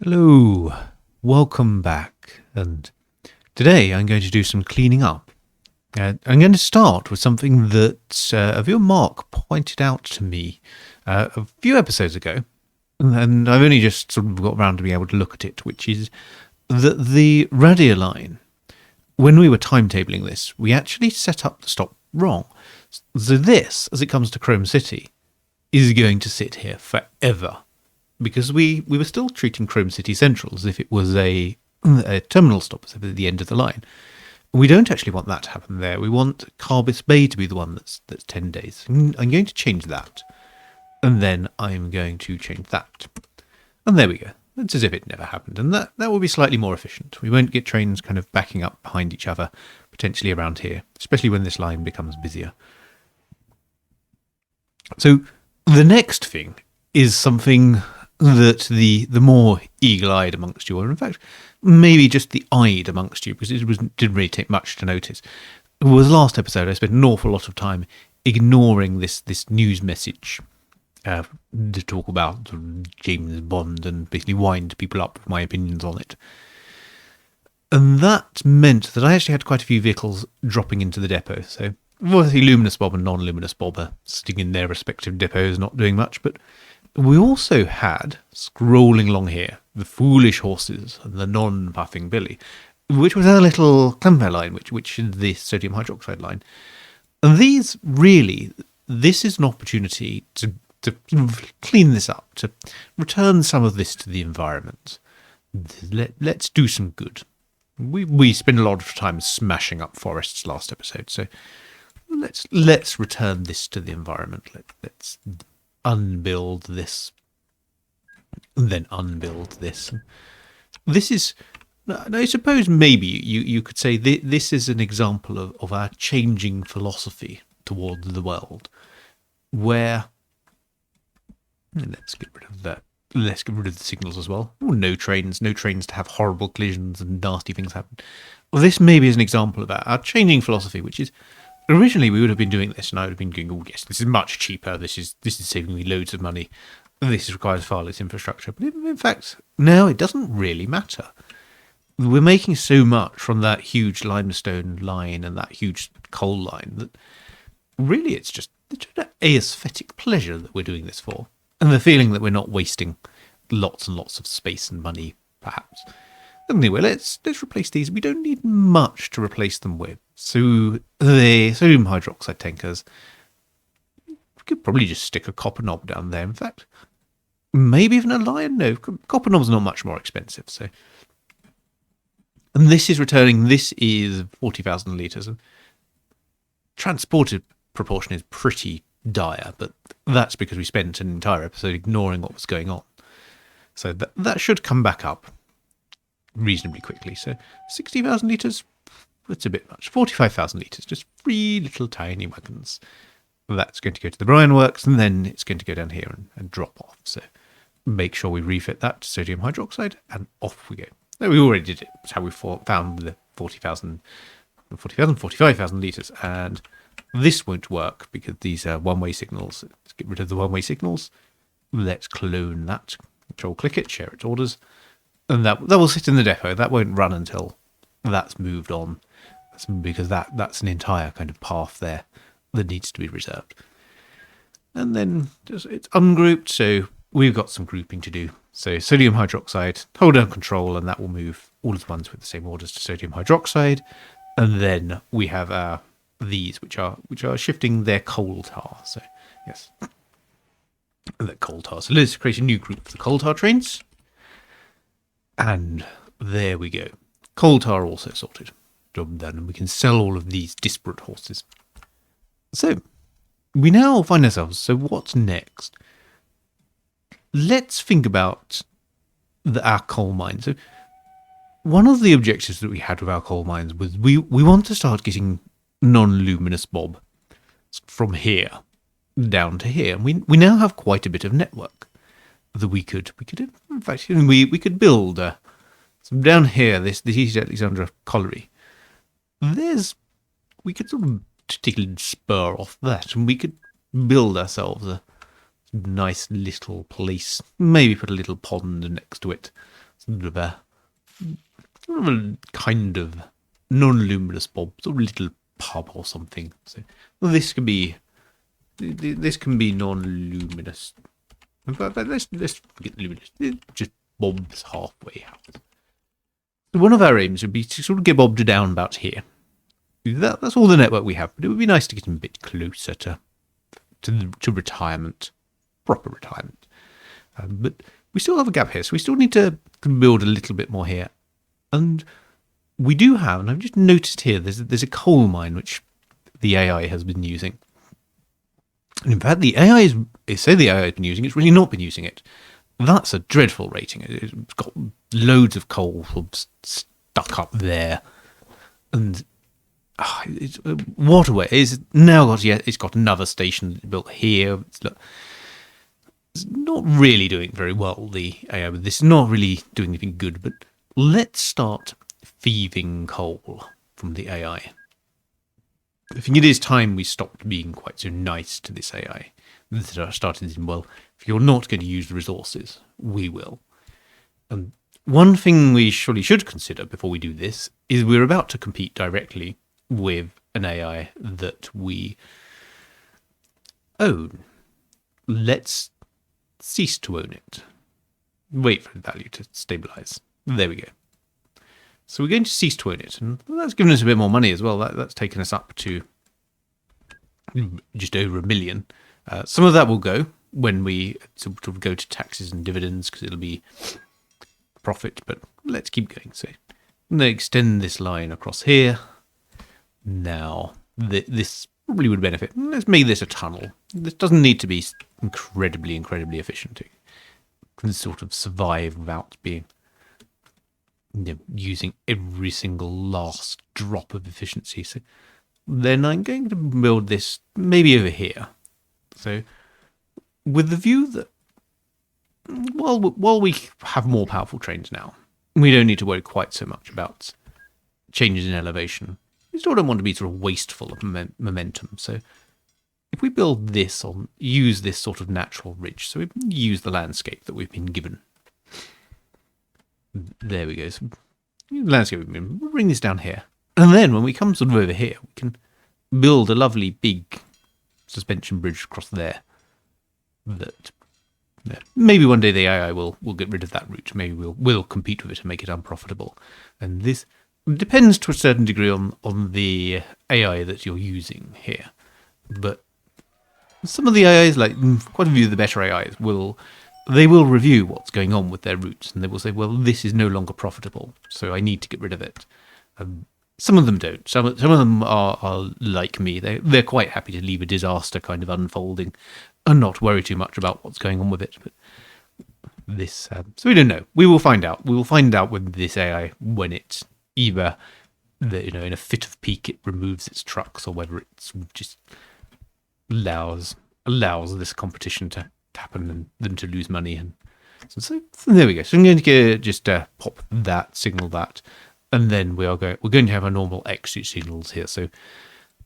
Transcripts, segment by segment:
Hello, welcome back, and today I'm going to do some cleaning up. I'm going to start with something that a viewer Mark pointed out to me a few episodes ago, and I've only just sort of got around to being able to look at it, which is that the radio line, when we were timetabling this, we actually set up the stop wrong. So this, as it comes to Chrome City, is going to sit here forever. Because we were still treating Chrome City Central as if it was a terminal stop at the end of the line. We don't actually want that to happen there. We want Carbis Bay to be the one that's 10 days. I'm going to change that. And then I'm going to change that. And there we go. It's as if it never happened. And that will be slightly more efficient. We won't get trains kind of backing up behind each other, potentially around here, especially when this line becomes busier. So the next thing is something that the more eagle-eyed amongst you, or in fact, maybe just the eyed amongst you, because it didn't really take much to notice, was last episode I spent an awful lot of time ignoring this news message to talk about James Bond and basically wind people up with my opinions on it. And that meant that I actually had quite a few vehicles dropping into the depot. So, obviously, Luminous Bob and Non-Luminous Bob are sitting in their respective depots, not doing much, but we also had, scrolling along here, the Foolish Horses and the Non-Puffing Billy, which was our little Clamfare line, which is the sodium hydroxide line. And these really, this is an opportunity to clean this up, to return some of this to the environment. Let's do some good. We spent a lot of time smashing up forests last episode, so let's return this to the environment. Let's unbuild this, and then unbuild this. This is, I suppose maybe you could say this is an example of our changing philosophy towards the world, where, let's get rid of that. Let's get rid of the signals as well. Oh, no trains to have horrible collisions and nasty things happen. Well, this maybe is an example of our changing philosophy, which is, originally, we would have been doing this, and I would have been going, oh, yes, this is much cheaper. This is saving me loads of money. This requires far less infrastructure. But in fact, now it doesn't really matter. We're making so much from that huge limestone line and that huge coal line that really it's just an aesthetic pleasure that we're doing this for. And the feeling that we're not wasting lots and lots of space and money, perhaps. Anyway, let's replace these. We don't need much to replace them with. So the sodium hydroxide tankers, we could probably just stick a copper knob down there. In fact, maybe even a lion. No, copper knob's not much more expensive. So, and this is returning. This is 40,000 litres. And transported proportion is pretty dire, but that's because we spent an entire episode ignoring what was going on. So that should come back up reasonably quickly. So 60,000 litres, that's a bit much. 45,000 litres, just 3 little tiny wagons. That's going to go to the brine works, and then it's going to go down here and drop off. So make sure we refit that to sodium hydroxide, and off we go. No, we already did it. That's how we found the 45,000 litres. And this won't work because these are one-way signals. Let's get rid of the one-way signals. Let's clone that. Control-click it, share its orders. And that will sit in the depot. That won't run until that's moved on. That's because that's an entire kind of path there that needs to be reserved. And then it's ungrouped, so we've got some grouping to do. So sodium hydroxide, hold down control, and that will move all of the ones with the same orders to sodium hydroxide. And then we have these, which are shifting their coal tar. So yes, the coal tar. So let's create a new group for the coal tar trains. And there we go. Coal tar also sorted. Job done. And we can sell all of these disparate horses. So we now find ourselves, so what's next? Let's think about our coal mines. So one of the objectives that we had with our coal mines was we want to start getting non-luminous Bob from here down to here. And we now have quite a bit of network that we could in fact we could build so down here this East Alexandra colliery. We could sort of take a spur off that, and we could build ourselves a nice little place. Maybe put a little pond next to it, sort of a kind of non-luminous Bob, sort of little pub or something. So this can be non-luminous. But let's forget luminous. Just Bob's halfway house. So one of our aims would be to sort of get Bob down about here. That's all the network we have, but it would be nice to get him a bit closer to retirement, proper retirement. But we still have a gap here, so we still need to build a little bit more here. And we do have, and I've just noticed here, there's a coal mine which the AI has been using. And in fact, the AI has been using it, it's really not been using it. That's a dreadful rating. It's got loads of coal stuck up there. And waterway is now it's got another station built here. It's not really doing very well, the AI, but this is not really doing anything good. But let's start thieving coal from the AI. I think it is time we stopped being quite so nice to this AI. Started thinking, well, if you're not going to use the resources, we will. One thing we surely should consider before we do this is we're about to compete directly with an AI that we own. Let's cease to own it. Wait for the value to stabilize. There we go. So we're going to cease to own it, and that's given us a bit more money as well. That's taken us up to just over $1 million. Some of that will go when we sort of go to taxes and dividends because it'll be profit, but let's keep going. So I'm going to extend this line across here. Now, this probably would benefit. Let's make this a tunnel. This doesn't need to be incredibly efficient. It can sort of survive without being using every single last drop of efficiency. So then I'm going to build this maybe over here. So with the view that while we have more powerful trains now, we don't need to worry quite so much about changes in elevation. We still don't want to be sort of wasteful of momentum. So if we build this or use this sort of natural ridge, so we use the landscape that we've been given. There we go. So landscape we've been. We'll bring this down here. And then when we come sort of over here, we can build a lovely big suspension bridge across there. That maybe one day the AI will get rid of that route. Maybe we'll compete with it and make it unprofitable. And this depends to a certain degree on the AI that you're using here. But some of the AIs, like quite a few of the better AIs, will review what's going on with their routes, and they will say, well, this is no longer profitable, so I need to get rid of it. Some of them don't. Some of them are like me. They're quite happy to leave a disaster kind of unfolding and not worry too much about what's going on with it. But this, so we don't know. We will find out. We will find out with this AI when it either, in a fit of pique, it removes its trucks, or whether it's just allows this competition to happen and them to lose money. And so there we go. So I'm going to just pop that, signal that, and then we're going to have our normal exit signals here. So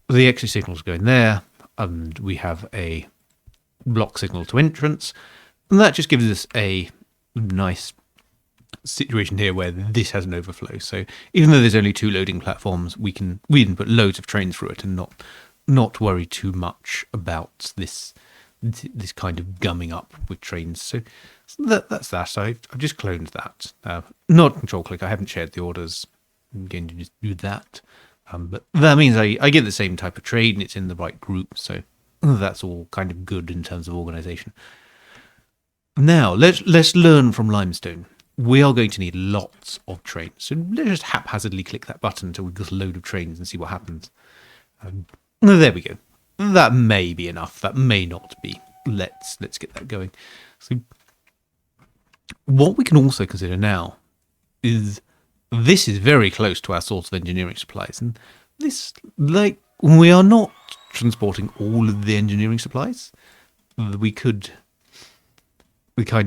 the exit signals go in there, and we have a block signal to entrance, and that just gives us a nice situation here where this has an overflow. So even though there's only 2 loading platforms, we can put loads of trains through it and not worry too much about this kind of gumming up with trains. So that's that. So I've just cloned that. Not control click. I haven't shared the orders. I'm going to just do that. But that means I get the same type of train. It's in the right group. So that's all kind of good in terms of organization. Now let's learn from Limestone. We are going to need lots of trains. So let's just haphazardly click that button until we've got a load of trains and see what happens. There we go. That may be enough. That may not be. Let's get that going. So what we can also consider now is this is very close to our source of engineering supplies. And this, we are not transporting all of the engineering supplies. We kind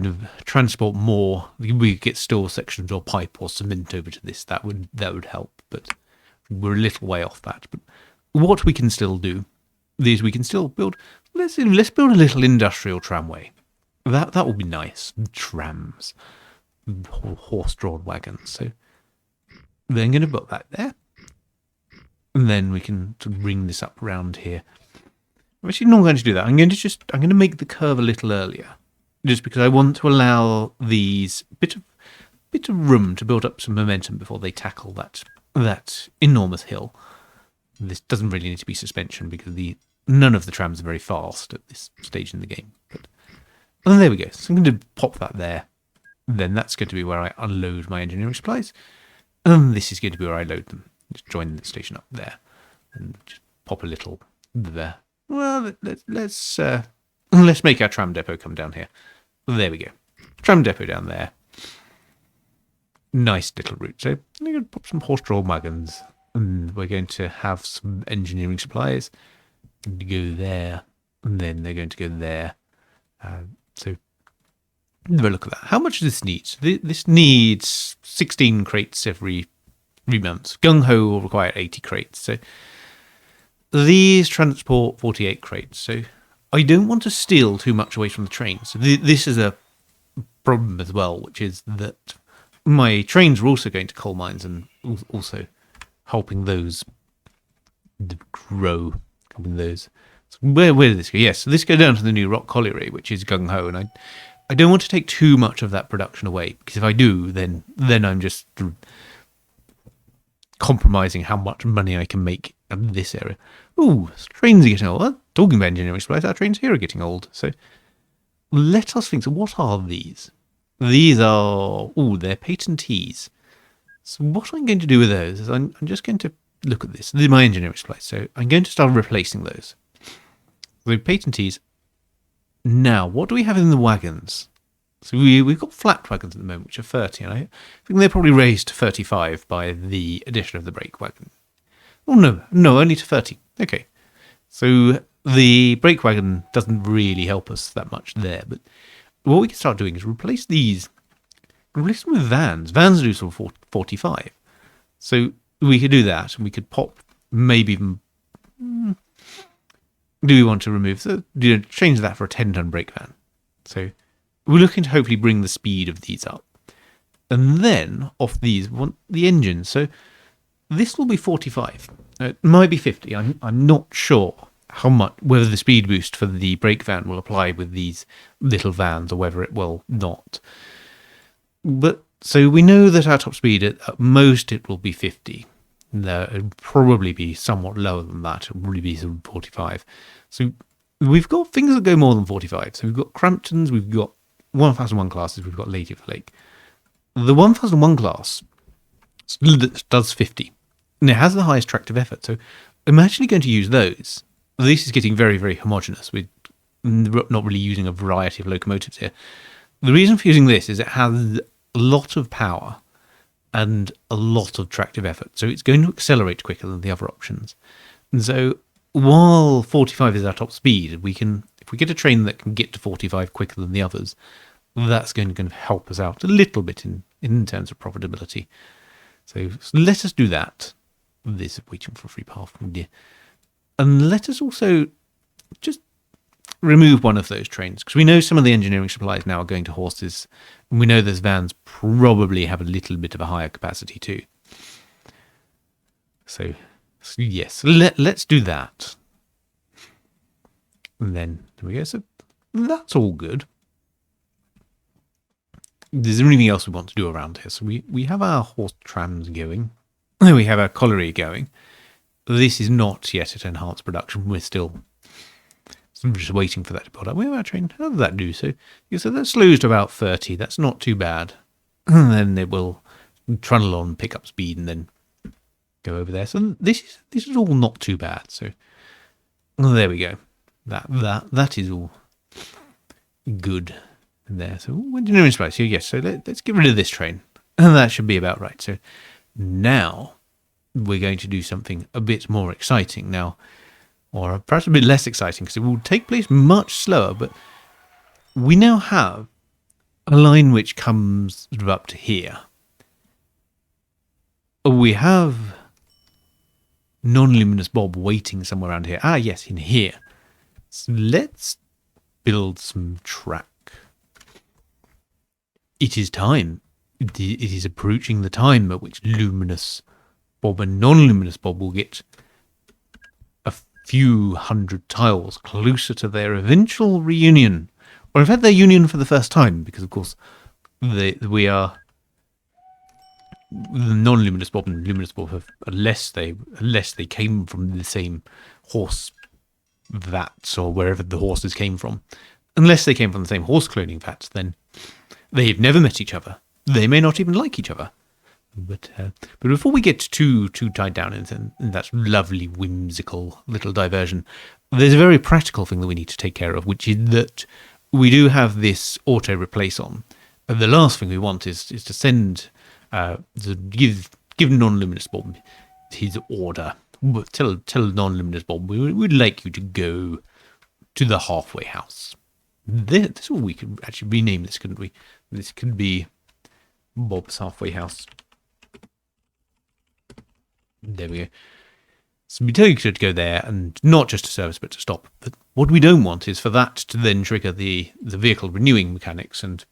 of transport more. We could get steel sections or pipe or cement over to this. That would help, but we're a little way off that. But what we can still do is we can still build. Let's build a little industrial tramway. That will be nice. Trams. horse-drawn wagons. So then I'm going to put that there. And then we can sort of bring this up around here. I'm actually not going to do that. I'm going to make the curve a little earlier. Just because I want to allow these bit of room to build up some momentum before they tackle that enormous hill. This doesn't really need to be suspension because none of the trams are very fast at this stage in the game. And there we go. So I'm going to pop that there. Then that's going to be where I unload my engineering supplies. And this is going to be where I load them. Just join the station up there. And just pop a little there. Well, let's make our tram depot come down here. There we go. Tram depot down there. Nice little route. So I'm going to pop some horse-drawn wagons. And we're going to have some engineering supplies. To go there. And then they're going to go there. So have a look at that. How much does this need? So this needs 16 crates every 3 months. Gung-Ho will require 80 crates. So these transport 48 crates. So I don't want to steal too much away from the trains. So this is a problem as well, which is that my trains are also going to coal mines and also helping those grow. Helping those. So where did this go? Yes, so this goes down to the new rock colliery, which is Gung-Ho, and I don't want to take too much of that production away, because if I do, then I'm just compromising how much money I can make in this area. Ooh, trains are getting old. Talking about engineering supplies, our trains here are getting old. So let us think. So what are these? These are, they're patentees. So what I'm going to do with those is I'm just going to look at this. This is my engineering supplies. So I'm going to start replacing those. So patentees. Now, what do we have in the wagons? So we've got flat wagons at the moment, which are 30, and I think they're probably raised to 35 by the addition of the brake wagon. Oh, no, only to 30. Okay. So the brake wagon doesn't really help us that much there, but what we can start doing is replace them with vans. Vans do sort of 45. So we could do that, and we could pop maybe even... Do we want to remove change that for a 10-ton brake van? So we're looking to hopefully bring the speed of these up. And then off these, we want the engines. So this will be 45. It might be 50. I'm not sure how much, whether the speed boost for the brake van will apply with these little vans or whether it will not. But so we know that our top speed at most it will be 50. It'll probably be somewhat lower than that. It'll probably be sort of 45. So we've got things that go more than 45. So we've got Cramptons, we've got 1001 classes, we've got Lady of the Lake. The 1001 class does 50. And it has the highest tractive effort. So I'm actually going to use those. This is getting very, very homogeneous. We're not really using a variety of locomotives here. The reason for using this is it has a lot of power and a lot of tractive effort. So it's going to accelerate quicker than the other options. And so while 45 is our top speed, if we get a train that can get to 45 quicker than the others, that's going to help us out a little bit in terms of profitability. So let us do that. This is waiting for a free path. And let us also just remove one of those trains, because we know some of the engineering supplies now are going to horses, and we know those vans probably have a little bit of a higher capacity too. So yes, let's do that. And then there we go. So that's all good. Is there anything else we want to do around here? So we have our horse trams going. We have our colliery going. This is not yet at enhanced production. We're still just waiting for that to build up. We have our train. How does that do? So that slows to about 30. That's not too bad. And then it will trundle on, pick up speed, and then go over there. So this is all not too bad. So there we go. That is all good there. So engineering supplies. So yes. So let's get rid of this train, and that should be about right. So now we're going to do something a bit more exciting now, or perhaps a bit less exciting, because it will take place much slower. But we now have a line which comes up to here. We have Non-Luminous Bob waiting somewhere around here. Ah, yes, in here. So let's build some track. It is time. it is approaching the time at which Luminous Bob and Non-Luminous Bob will get a few hundred tiles closer to their eventual reunion. Or in fact, their union for the first time, because of course we are the Non-Luminous Bob and Luminous Bob have, unless they came from the same horse vats or wherever the horses came from, unless they came from the same horse cloning vats, then they've never met each other. They may not even like each other. But before we get too tied down in that lovely whimsical little diversion, there's a very practical thing that we need to take care of, which is that we do have this auto replace on. And the last thing we want is to send to give Non-Luminous Bob his order. Tell Non-Luminous Bob we'd like you to go to the halfway house. This, we could actually rename this, couldn't we? This could be Bob's halfway house. There we go. So we tell you to go there, and not just to service, but to stop. But what we don't want is for that to then trigger the vehicle renewing mechanics and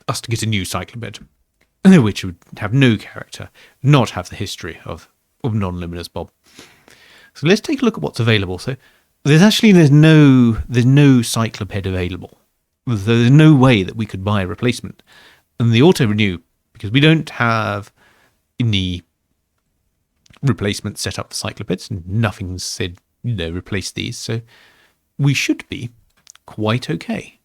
us to get a new cycloped, which would have no character, not have the history of Non-Luminous Bob. So let's take a look at what's available. So there's no cycloped available. There's no way that we could buy a replacement. And the auto renew, because we don't have any replacements set up for cyclopeds, and nothing's said, replace these. So we should be quite okay.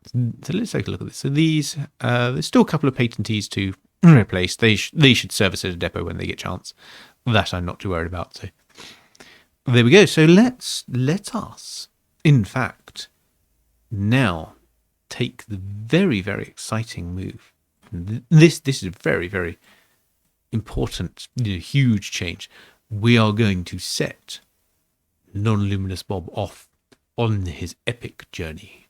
So let's take a look at this. So these, there's still a couple of patentees to replace. They should service at a depot when they get a chance. That I'm not too worried about. So there we go. So let us, in fact, now take the very, very exciting move. This is a very, very important, huge change. We are going to set Non-Luminous Bob off on his epic journey.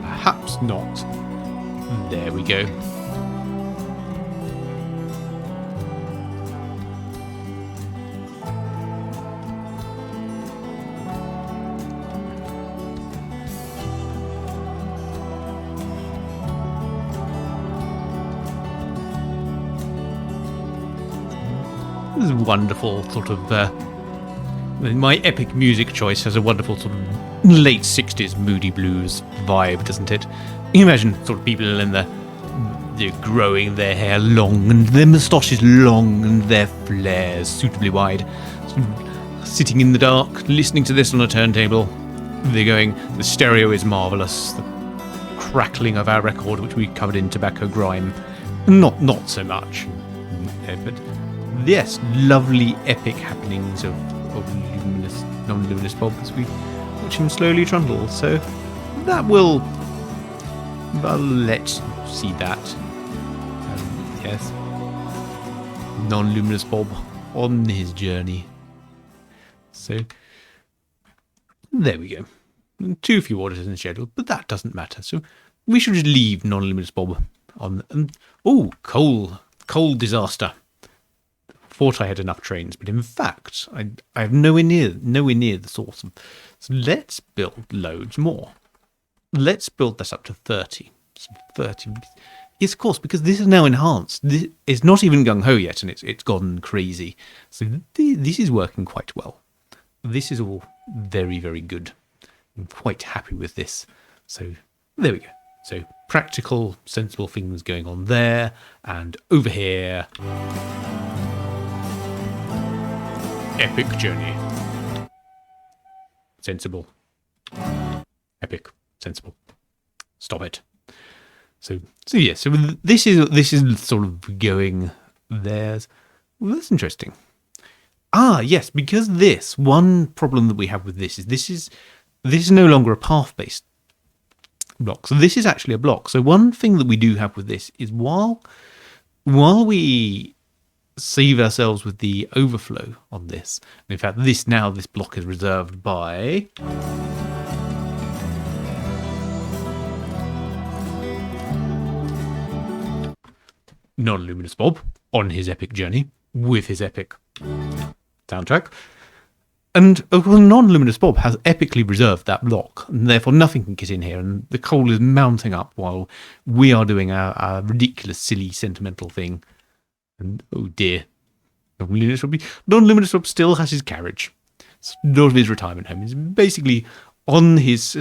Perhaps not. There we go. This is wonderful sort of my epic music choice has a wonderful sort of late 60s moody blues vibe, doesn't it? You imagine sort of people in they're growing their hair long and their moustaches long and their flares suitably wide, sort of sitting in the dark, listening to this on a turntable. They're going, the stereo is marvellous, the crackling of our record, which we covered in Tobacco Grime, not so much. But yes, lovely epic happenings of Non-Luminous Bob as we watch him slowly trundle. So that will, well, let's see that. Yes, Non-Luminous Bob on his journey. So there we go. Too few orders in the schedule, but that doesn't matter. So we should just leave Non-Luminous Bob on. Oh, coal disaster. Thought I had enough trains, but in fact, I have nowhere near the source. So let's build loads more. Let's build this up to 30. So 30. Yes, of course, because this is now enhanced. It's not even gung-ho yet, and it's gone crazy. So this is working quite well. This is all very, very good. I'm quite happy with this. So there we go. So practical, sensible things going on there, and over here. Epic journey. Sensible. Epic. Sensible. Stop it. So yeah. So this is sort of going there. Well, that's interesting. Ah, yes, because this one problem that we have with this is no longer a path-based block. So this is actually a block. So one thing that we do have with this is while we save ourselves with the overflow on this. In fact, this block is reserved by Non-Luminous Bob on his epic journey with his epic soundtrack. And of course, Non-Luminous Bob has epically reserved that block, and therefore nothing can get in here, and the coal is mounting up while we are doing our ridiculous, silly, sentimental thing. And oh dear, Non-Luminous Bob still has his carriage. It's not his retirement home. It's basically on his...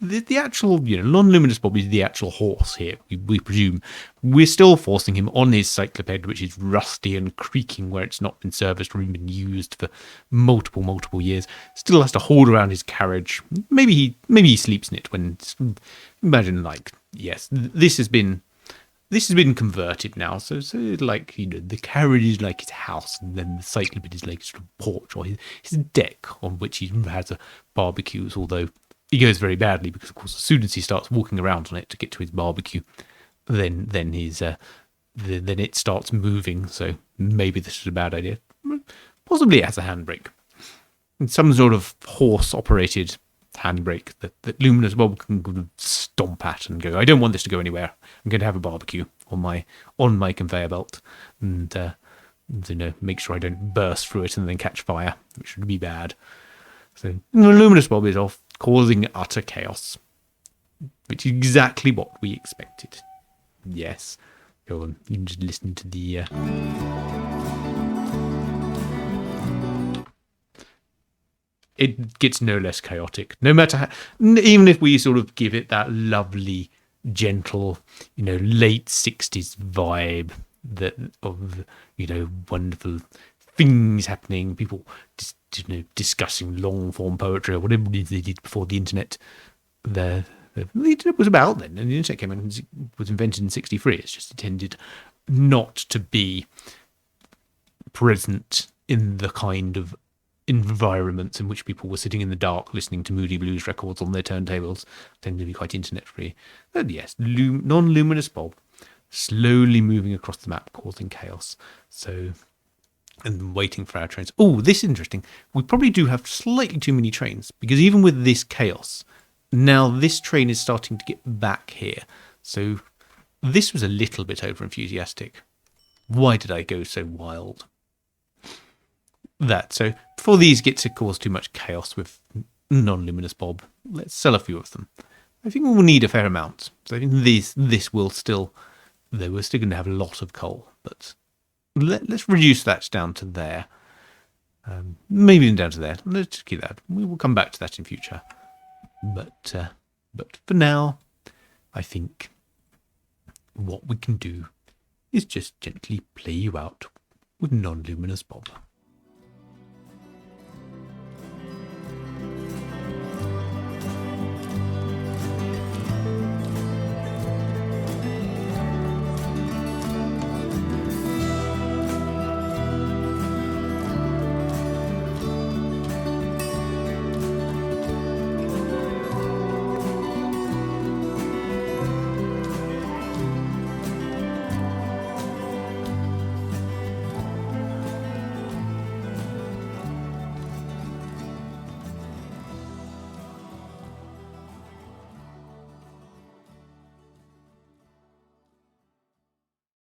The actual, Non-Luminous Bob is the actual horse here, we presume. We're still forcing him on his cycloped, which is rusty and creaking where it's not been serviced or even been used for multiple years. Still has to hold around his carriage. Maybe he sleeps in it when... Imagine, yes, this has been converted now. So the carriage is like his house, and then the cycloped is like his sort of porch or his deck on which he has a barbecues, although... He goes very badly because, of course, as soon as he starts walking around on it to get to his barbecue, then it starts moving. So maybe this is a bad idea. Possibly it has a handbrake, and some sort of horse-operated handbrake that Luminous Bob can stomp at and go, "I don't want this to go anywhere. I'm going to have a barbecue on my conveyor belt, and make sure I don't burst through it and then catch fire, which would be bad." So Luminous Bob is off, causing utter chaos, which is exactly what we expected. Yes. Go on, you can just listen to the... It gets no less chaotic, no matter how... Even if we sort of give it that lovely, gentle, late 60s vibe of wonderful things happening, people just discussing long form poetry or whatever it is they did before the internet. The internet was about then, and the internet came in and was invented in 1963. It's just intended not to be present in the kind of environments in which people were sitting in the dark listening to Moody Blues records on their turntables. Tended to be quite internet free. But yes, Non-Luminous Bob slowly moving across the map, causing chaos. So... and waiting for our trains. Oh, this is interesting. We probably do have slightly too many trains, because even with this chaos, now this train is starting to get back here. So this was a little bit over-enthusiastic. Why did I go so wild? So before these get to cause too much chaos with Non-Luminous Bob, let's sell a few of them. I think we'll need a fair amount. So I think this will still... though we're still going to have a lot of coal, but... Let's reduce that down to there. Maybe even down to there. Let's just keep that. We will come back to that in future. But for now, I think what we can do is just gently play you out with Non-Luminous Bob.